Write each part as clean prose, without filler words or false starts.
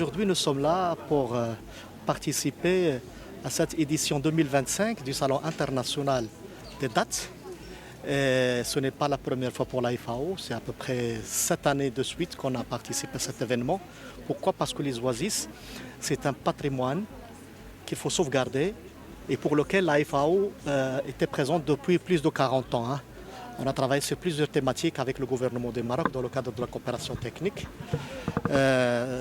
Aujourd'hui, nous sommes là pour participer à cette édition 2025 du Salon international des dates. Et ce n'est pas la première fois pour la FAO, c'est à peu près 7 années de suite qu'on a participé à cet événement. Pourquoi? Parce que les oasis, c'est un patrimoine qu'il faut sauvegarder et pour lequel la FAO était présente depuis plus de 40 ans. On a travaillé sur plusieurs thématiques avec le gouvernement du Maroc dans le cadre de la coopération technique,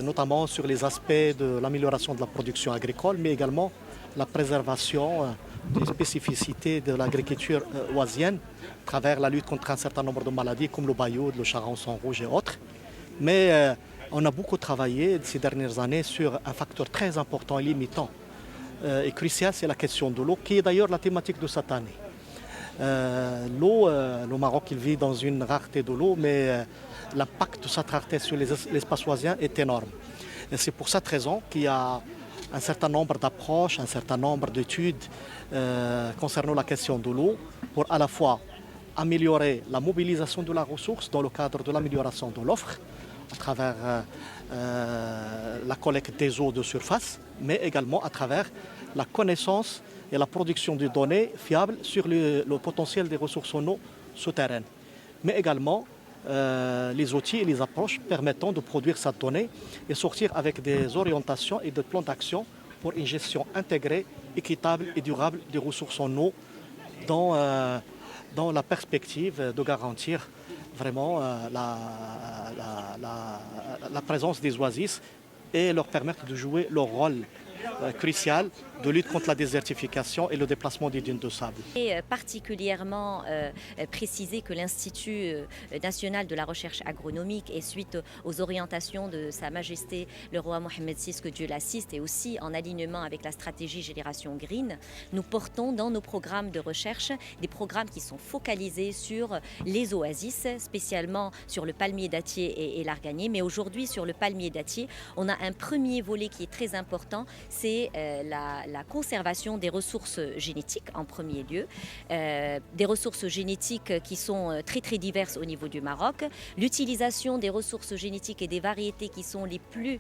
notamment sur les aspects de l'amélioration de la production agricole, mais également la préservation des spécificités de l'agriculture oisienne à travers la lutte contre un certain nombre de maladies comme le bayoud, le charançon rouge et autres. Mais on a beaucoup travaillé ces dernières années sur un facteur très important et limitant et crucial, c'est la question de l'eau, qui est d'ailleurs la thématique de cette année. L'eau, le Maroc il vit dans une rareté de l'eau, mais l'impact de cette rareté sur l'espace oisien est énorme. Et c'est pour cette raison qu'il y a un certain nombre d'approches, un certain nombre d'études concernant la question de l'eau pour à la fois améliorer la mobilisation de la ressource dans le cadre de l'amélioration de l'offre à travers la collecte des eaux de surface, mais également à travers la connaissance et la production de données fiables sur le potentiel des ressources en eau souterraines, mais également les outils et les approches permettant de produire cette donnée et sortir avec des orientations et des plans d'action pour une gestion intégrée, équitable et durable des ressources en eau dans la perspective de garantir vraiment la présence des oasis et leur permettre de jouer leur rôle crucial de lutte contre la désertification et le déplacement des dunes de sable. Et particulièrement préciser que l'Institut national de la recherche agronomique et suite aux orientations de Sa Majesté le roi Mohammed VI, que Dieu l'assiste, et aussi en alignement avec la stratégie Génération Green, nous portons dans nos programmes de recherche des programmes qui sont focalisés sur les oasis, spécialement sur le palmier dattier et l'arganier. Mais aujourd'hui, sur le palmier dattier, on a un premier volet qui est très important, c'est la conservation des ressources génétiques en premier lieu, des ressources génétiques qui sont très très diverses au niveau du Maroc, l'utilisation des ressources génétiques et des variétés qui sont les plus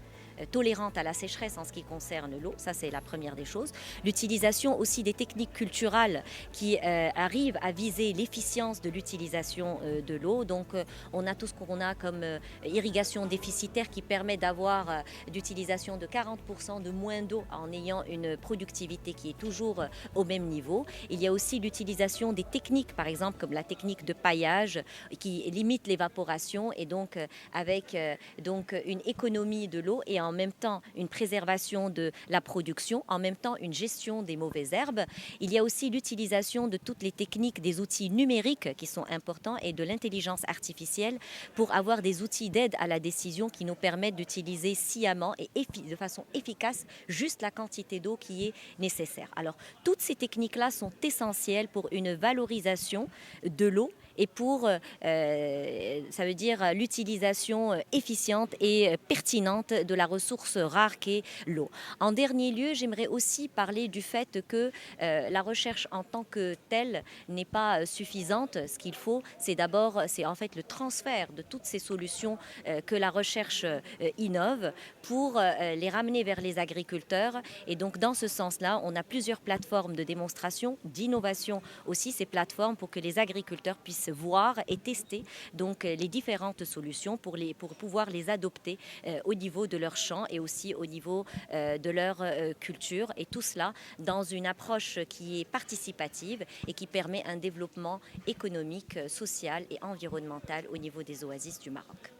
tolérantes à la sécheresse en ce qui concerne l'eau, ça c'est la première des choses. L'utilisation aussi des techniques culturales qui arrivent à viser l'efficience de l'utilisation de l'eau. Donc on a tout ce qu'on a comme irrigation déficitaire qui permet d'avoir d'utilisation de 40% de moins d'eau en ayant une productivité qui est toujours au même niveau. Il y a aussi l'utilisation des techniques, par exemple comme la technique de paillage qui limite l'évaporation et donc avec une économie de l'eau et en même temps une préservation de la production, en même temps une gestion des mauvaises herbes. Il y a aussi l'utilisation de toutes les techniques, des outils numériques qui sont importants et de l'intelligence artificielle pour avoir des outils d'aide à la décision qui nous permettent d'utiliser sciemment et de façon efficace juste la quantité d'eau qui est nécessaire. Alors, toutes ces techniques-là sont essentielles pour une valorisation de l'eau et pour, ça veut dire, l'utilisation efficiente et pertinente de la ressource rare qu'est l'eau. En dernier lieu, j'aimerais aussi parler du fait que la recherche en tant que telle n'est pas suffisante. Ce qu'il faut, c'est d'abord, c'est en fait le transfert de toutes ces solutions que la recherche innove pour les ramener vers les agriculteurs. Et donc, dans ce sens-là, on a plusieurs plateformes de démonstration, d'innovation aussi, ces plateformes pour que les agriculteurs puissent voir et tester donc les différentes solutions pour pouvoir les adopter au niveau de leur champ et aussi au niveau de leur culture. Et tout cela dans une approche qui est participative et qui permet un développement économique, social et environnemental au niveau des oasis du Maroc.